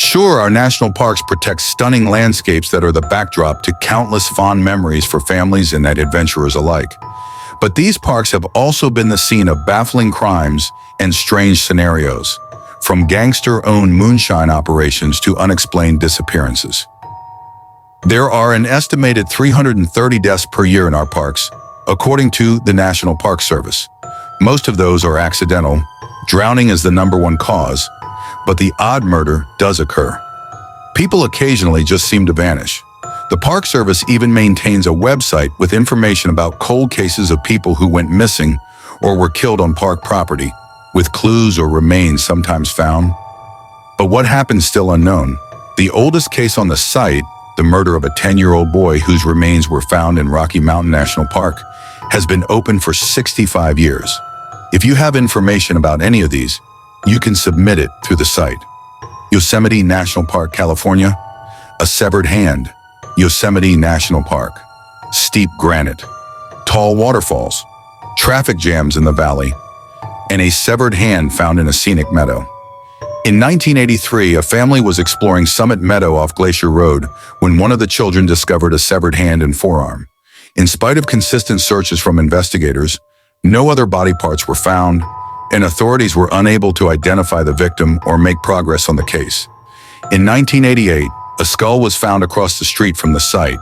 Sure, our national parks protect stunning landscapes that are the backdrop to countless fond memories for families and adventurers alike. But these parks have also been the scene of baffling crimes and strange scenarios, from gangster-owned moonshine operations to unexplained disappearances. There are an estimated 330 deaths per year in our parks, according to the National Park Service. Most of those are accidental. Drowning is the #1 cause, but the odd murder does occur. People occasionally just seem to vanish. The Park Service even maintains a website with information about cold cases of people who went missing or were killed on park property, with clues or remains sometimes found. But what happened still unknown. The oldest case on the site, the murder of a 10-year-old boy whose remains were found in Rocky Mountain National Park, has been open for 65 years. If you have information about any of these, you can submit it through the site. Yosemite National Park, California. A severed hand. Yosemite National Park. Steep granite. Tall waterfalls. Traffic jams in the valley. And a severed hand found in a scenic meadow. In 1983, a family was exploring Summit Meadow off Glacier Road when one of the children discovered a severed hand and forearm. In spite of consistent searches from investigators, no other body parts were found, and authorities were unable to identify the victim or make progress on the case. In 1988, a skull was found across the street from the site,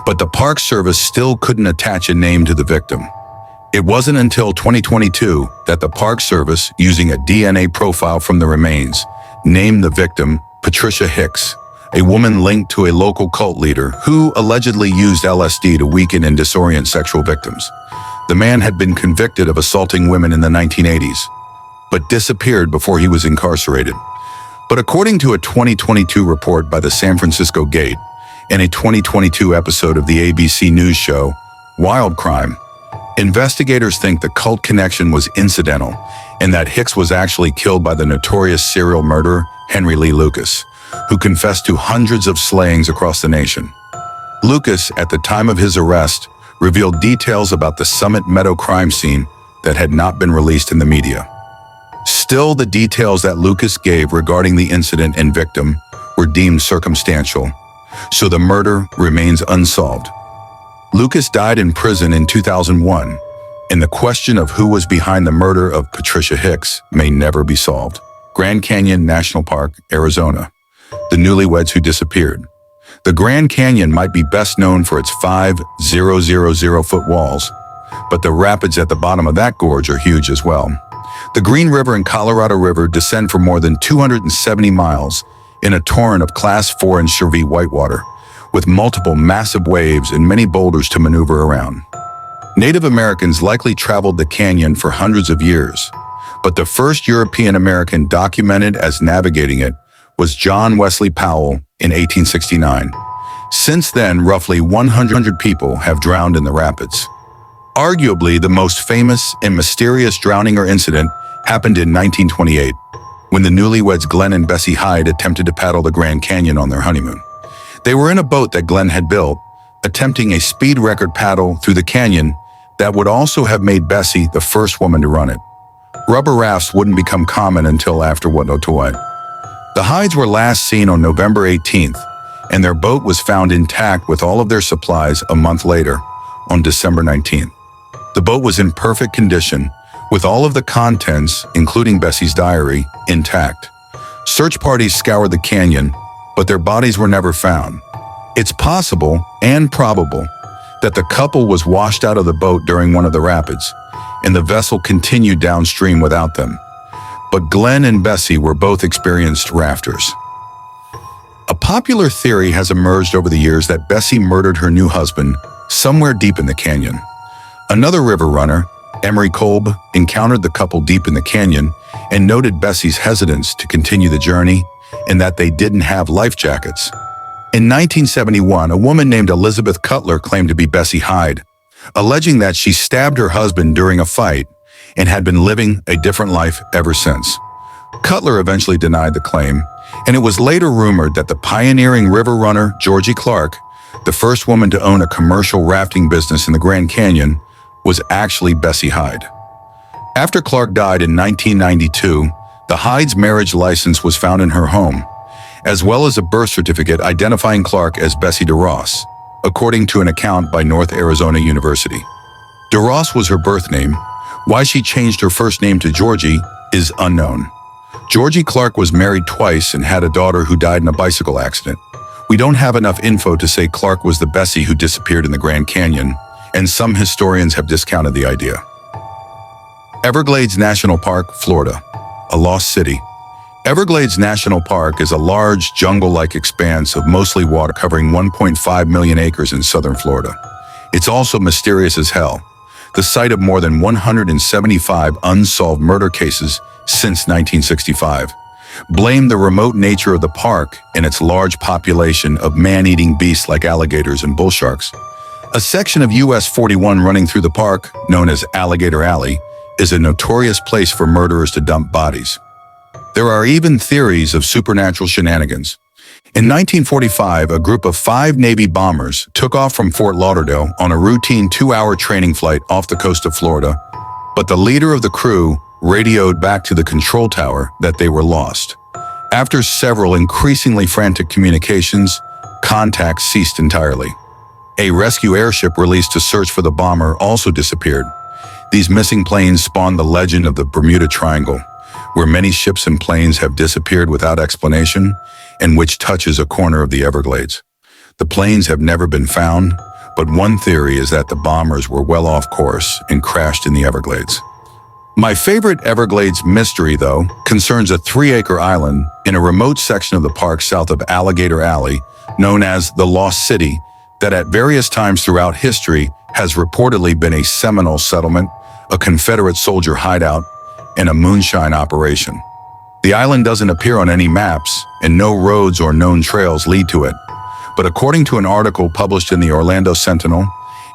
but the Park Service still couldn't attach a name to the victim. It wasn't until 2022 that the Park Service, using a DNA profile from the remains, named the victim Patricia Hicks, a woman linked to a local cult leader who allegedly used LSD to weaken and disorient sexual victims. The man had been convicted of assaulting women in the 1980s, but disappeared before he was incarcerated. But according to a 2022 report by the San Francisco Gate and a 2022 episode of the ABC News show Wild Crime, investigators think the cult connection was incidental and that Hicks was actually killed by the notorious serial murderer Henry Lee Lucas, who confessed to hundreds of slayings across the nation. Lucas, at the time of his arrest, revealed details about the Summit Meadow crime scene that had not been released in the media. Still, the details that Lucas gave regarding the incident and victim were deemed circumstantial, so the murder remains unsolved. Lucas died in prison in 2001, and the question of who was behind the murder of Patricia Hicks may never be solved. Grand Canyon National Park, Arizona. The newlyweds who disappeared. The Grand Canyon might be best known for its 5,000-foot walls, but the rapids at the bottom of that gorge are huge as well. The Green River and Colorado River descend for more than 270 miles in a torrent of Class 4 and Chervie whitewater, with multiple massive waves and many boulders to maneuver around. Native Americans likely traveled the canyon for hundreds of years, but the first European American documented as navigating it was John Wesley Powell in 1869. Since then, roughly 100 people have drowned in the rapids. Arguably, the most famous and mysterious drowning or incident happened in 1928, when the newlyweds Glenn and Bessie Hyde attempted to paddle the Grand Canyon on their honeymoon. They were in a boat that Glenn had built, attempting a speed record paddle through the canyon that would also have made Bessie the first woman to run it. Rubber rafts wouldn't become common until after What No To What. The Hydes were last seen on November 18th, and their boat was found intact with all of their supplies a month later, on December 19th. The boat was in perfect condition, with all of the contents, including Bessie's diary, intact. Search parties scoured the canyon, but their bodies were never found. It's possible and probable that the couple was washed out of the boat during one of the rapids, and the vessel continued downstream without them. But Glenn and Bessie were both experienced rafters. A popular theory has emerged over the years that Bessie murdered her new husband somewhere deep in the canyon. Another river runner, Emery Kolb, encountered the couple deep in the canyon and noted Bessie's hesitance to continue the journey and that they didn't have life jackets. In 1971, a woman named Elizabeth Cutler claimed to be Bessie Hyde, alleging that she stabbed her husband during a fight and had been living a different life ever since. Cutler eventually denied the claim, and it was later rumored that the pioneering river runner Georgie Clark, the first woman to own a commercial rafting business in the Grand Canyon, was actually Bessie Hyde. After Clark died in 1992, the Hyde's marriage license was found in her home, as well as a birth certificate identifying Clark as Bessie DeRoss, according to an account by North Arizona University. DeRoss was her birth name. Why she changed her first name to Georgie is unknown. Georgie Clark was married twice and had a daughter who died in a bicycle accident. We don't have enough info to say Clark was the Bessie who disappeared in the Grand Canyon, and some historians have discounted the idea. Everglades National Park, Florida, a lost city. Everglades National Park is a large, jungle-like expanse of mostly water covering 1.5 million acres in southern Florida. It's also mysterious as hell, the site of more than 175 unsolved murder cases since 1965. Blame the remote nature of the park and its large population of man-eating beasts like alligators and bull sharks. A section of US 41 running through the park, known as Alligator Alley, is a notorious place for murderers to dump bodies. There are even theories of supernatural shenanigans. In 1945, a group of 5 Navy bombers took off from Fort Lauderdale on a routine 2-hour training flight off the coast of Florida, but the leader of the crew radioed back to the control tower that they were lost. After several increasingly frantic communications, contact ceased entirely. A rescue airship released to search for the bomber also disappeared. These missing planes spawned the legend of the Bermuda Triangle, where many ships and planes have disappeared without explanation, and which touches a corner of the Everglades. The planes have never been found, but one theory is that the bombers were well off course and crashed in the Everglades. My favorite Everglades mystery, though, concerns a 3-acre island in a remote section of the park south of Alligator Alley, known as the Lost City, that at various times throughout history has reportedly been a Seminole settlement, a Confederate soldier hideout, and a moonshine operation. The island doesn't appear on any maps, and no roads or known trails lead to it. But according to an article published in the Orlando Sentinel,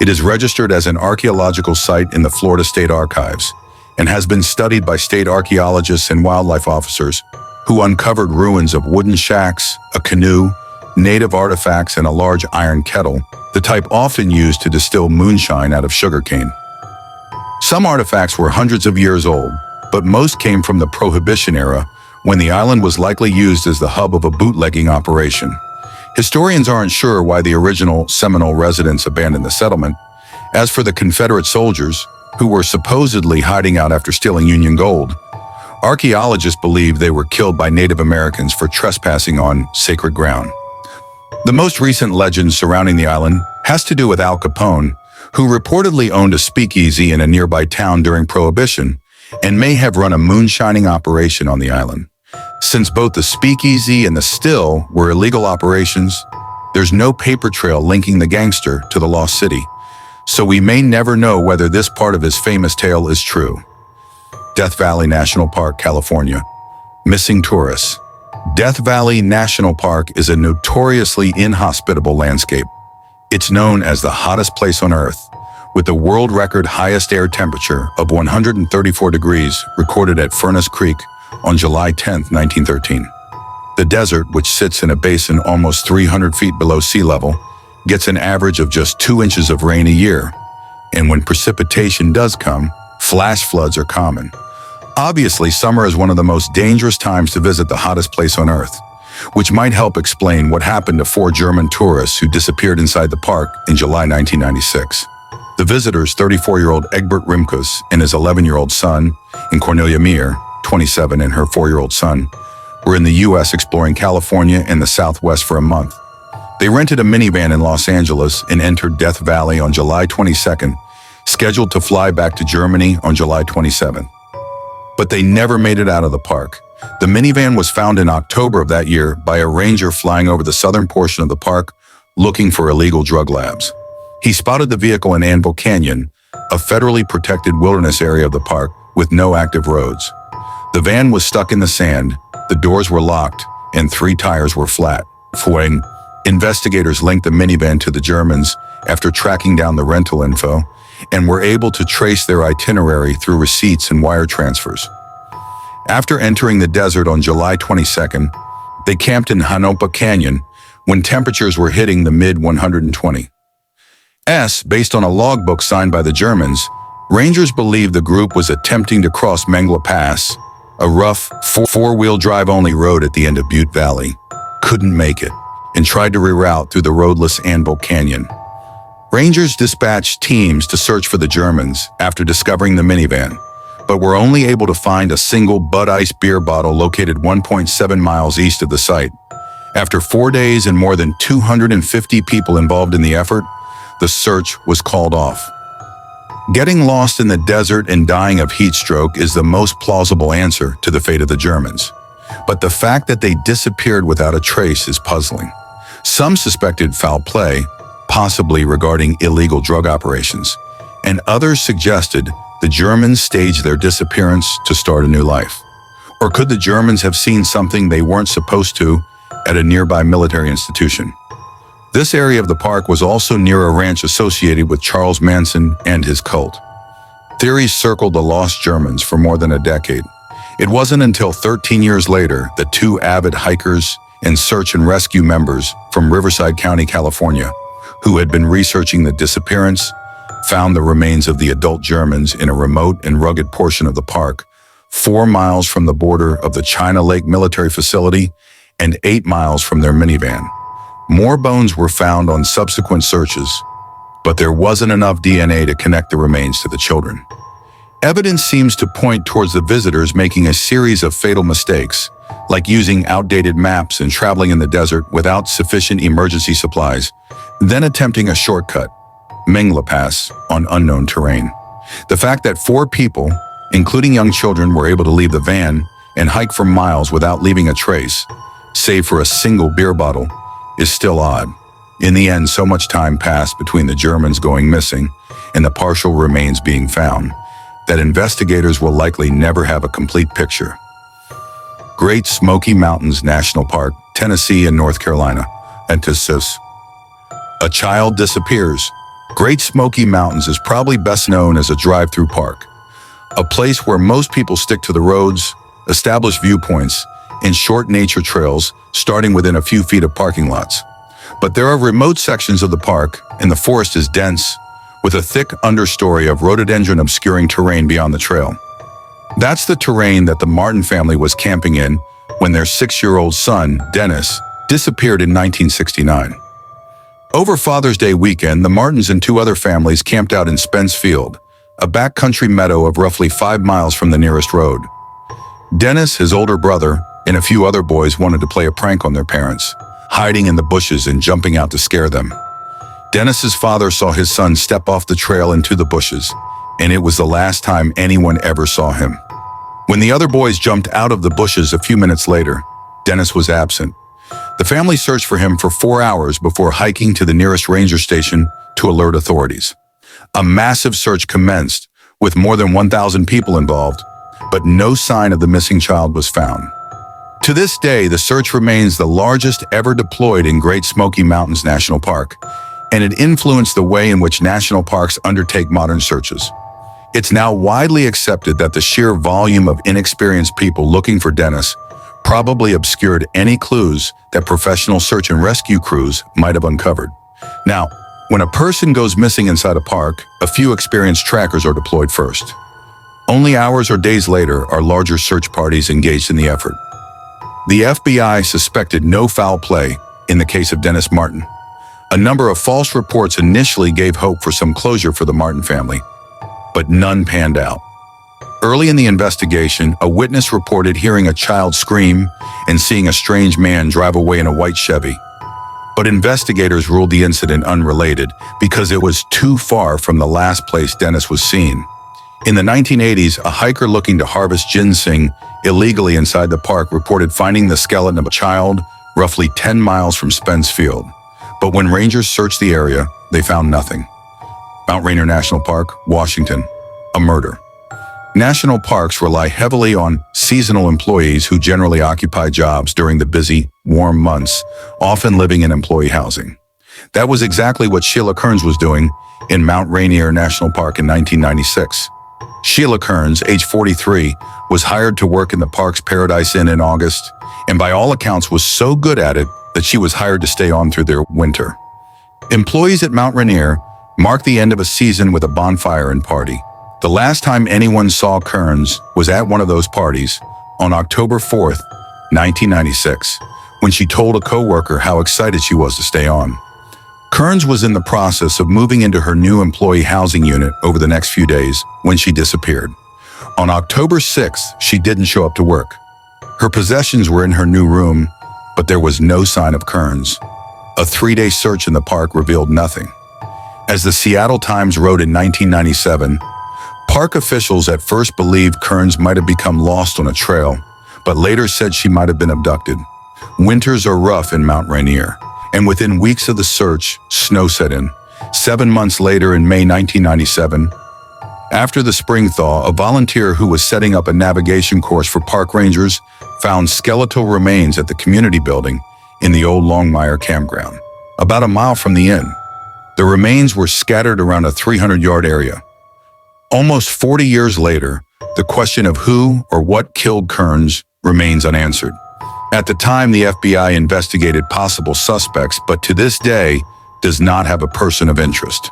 it is registered as an archaeological site in the Florida State Archives, and has been studied by state archaeologists and wildlife officers who uncovered ruins of wooden shacks, a canoe, native artifacts, and a large iron kettle, the type often used to distill moonshine out of sugarcane. Some artifacts were hundreds of years old, but most came from the Prohibition era, when the island was likely used as the hub of a bootlegging operation. Historians aren't sure why the original Seminole residents abandoned the settlement. As for the Confederate soldiers, who were supposedly hiding out after stealing Union gold, archaeologists believe they were killed by Native Americans for trespassing on sacred ground. The most recent legend surrounding the island has to do with Al Capone, who reportedly owned a speakeasy in a nearby town during Prohibition and may have run a moonshining operation on the island. Since both the speakeasy and the still were illegal operations, there's no paper trail linking the gangster to the lost city, so we may never know whether this part of his famous tale is true. Death Valley National Park, California. Missing tourists. Death Valley National Park is a notoriously inhospitable landscape. It's known as the hottest place on Earth, with the world record highest air temperature of 134 degrees recorded at Furnace Creek on July 10, 1913. The desert, which sits in a basin almost 300 feet below sea level, gets an average of just 2 inches of rain a year, and when precipitation does come, flash floods are common. Obviously, summer is one of the most dangerous times to visit the hottest place on Earth, which might help explain what happened to 4 German tourists who disappeared inside the park in July 1996. The visitors, 34-year-old Egbert Rimkus and his 11-year-old son, and Cornelia Meyer, 27, and her 4-year-old son, were in the U.S. exploring California and the Southwest for a month. They rented a minivan in Los Angeles and entered Death Valley on July 22nd, scheduled to fly back to Germany on July 27th. But they never made it out of the park. The minivan was found in October of that year by a ranger flying over the southern portion of the park looking for illegal drug labs. He spotted the vehicle in Anvil Canyon, a federally protected wilderness area of the park with no active roads. The van was stuck in the sand, the doors were locked, and 3 tires were flat. When investigators linked the minivan to the Germans after tracking down the rental info and were able to trace their itinerary through receipts and wire transfers. After entering the desert on July 22nd, they camped in Hanopa Canyon when temperatures were hitting the mid-120s. Based on a logbook signed by the Germans, rangers believed the group was attempting to cross Mengla Pass, a rough, 4-wheel drive-only road at the end of Butte Valley. couldn't make it and tried to reroute through the roadless Anvil Canyon. Rangers dispatched teams to search for the Germans after discovering the minivan, but were only able to find a single Bud Ice beer bottle located 1.7 miles east of the site. After 4 days and more than 250 people involved in the effort, the search was called off. Getting lost in the desert and dying of heat stroke is the most plausible answer to the fate of the Germans. But the fact that they disappeared without a trace is puzzling. Some suspected foul play, possibly regarding illegal drug operations, and others suggested the Germans staged their disappearance to start a new life. Or could the Germans have seen something they weren't supposed to at a nearby military institution? This area of the park was also near a ranch associated with Charles Manson and his cult. Theories circled the lost Germans for more than a decade. It wasn't until 13 years later that two avid hikers and search and rescue members from Riverside County, California, who had been researching the disappearance, found the remains of the adult Germans in a remote and rugged portion of the park, 4 miles from the border of the China Lake military facility and 8 miles from their minivan. More bones were found on subsequent searches, but there wasn't enough DNA to connect the remains to the children. Evidence seems to point towards the visitors making a series of fatal mistakes, like using outdated maps and traveling in the desert without sufficient emergency supplies, then attempting a shortcut, Mengla Pass, on unknown terrain. The fact that 4 people, including young children, were able to leave the van and hike for miles without leaving a trace, save for a single beer bottle, is still odd. In the end, so much time passed between the Germans going missing and the partial remains being found that investigators will likely never have a complete picture. Great Smoky Mountains National Park, Tennessee and North Carolina. Antisys. A child disappears. Great Smoky Mountains is probably best known as a drive-through park, a place where most people stick to the roads, established viewpoints, and short nature trails starting within a few feet of parking lots. But there are remote sections of the park, and the forest is dense, with a thick understory of rhododendron obscuring terrain beyond the trail. That's the terrain that the Martin family was camping in when their 6-year-old son, Dennis, disappeared in 1969. Over Father's Day weekend, the Martins and 2 other families camped out in Spence Field, a backcountry meadow of roughly 5 miles from the nearest road. Dennis, his older brother, and a few other boys wanted to play a prank on their parents, hiding in the bushes and jumping out to scare them. Dennis's father saw his son step off the trail into the bushes, and it was the last time anyone ever saw him. When the other boys jumped out of the bushes a few minutes later, Dennis was absent. The family searched for him for 4 hours before hiking to the nearest ranger station to alert authorities. A massive search commenced, with more than 1,000 people involved, but no sign of the missing child was found. To this day, the search remains the largest ever deployed in Great Smoky Mountains National Park, and it influenced the way in which national parks undertake modern searches. It's now widely accepted that the sheer volume of inexperienced people looking for Dennis probably obscured any clues that professional search and rescue crews might have uncovered. Now, when a person goes missing inside a park, a few experienced trackers are deployed first. Only hours or days later are larger search parties engaged in the effort. The FBI suspected no foul play in the case of Dennis Martin. A number of false reports initially gave hope for some closure for the Martin family, but none panned out. Early in the investigation, a witness reported hearing a child scream and seeing a strange man drive away in a white Chevy. But investigators ruled the incident unrelated because it was too far from the last place Dennis was seen. In the 1980s, a hiker looking to harvest ginseng illegally inside the park reported finding the skeleton of a child roughly 10 miles from Spence Field. But when rangers searched the area, they found nothing. Mount Rainier National Park, Washington, a murder. National parks rely heavily on seasonal employees who generally occupy jobs during the busy, warm months, often living in employee housing. That was exactly what Sheila Kearns was doing in Mount Rainier National Park in 1996. Sheila Kearns, age 43, was hired to work in the park's Paradise Inn in August, and by all accounts was so good at it that she was hired to stay on through their winter. Employees at Mount Rainier marked the end of a season with a bonfire and party. The last time anyone saw Kearns was at one of those parties on October 4th, 1996, when she told a coworker how excited she was to stay on. Kearns was in the process of moving into her new employee housing unit over the next few days when she disappeared. On October 6th, she didn't show up to work. Her possessions were in her new room, but there was no sign of Kearns. A 3-day search in the park revealed nothing. As the Seattle Times wrote in 1997, park officials at first believed Kearns might have become lost on a trail, but later said she might have been abducted. Winters are rough in Mount Rainier, and within weeks of the search, snow set in. 7 months later, in May 1997, after the spring thaw, a volunteer who was setting up a navigation course for park rangers found skeletal remains at the community building in the old Longmire campground, about a mile from the inn. The remains were scattered around a 300-yard area. Almost 40 years later, the question of who or what killed Kearns remains unanswered. At the time, the FBI investigated possible suspects, but to this day does not have a person of interest.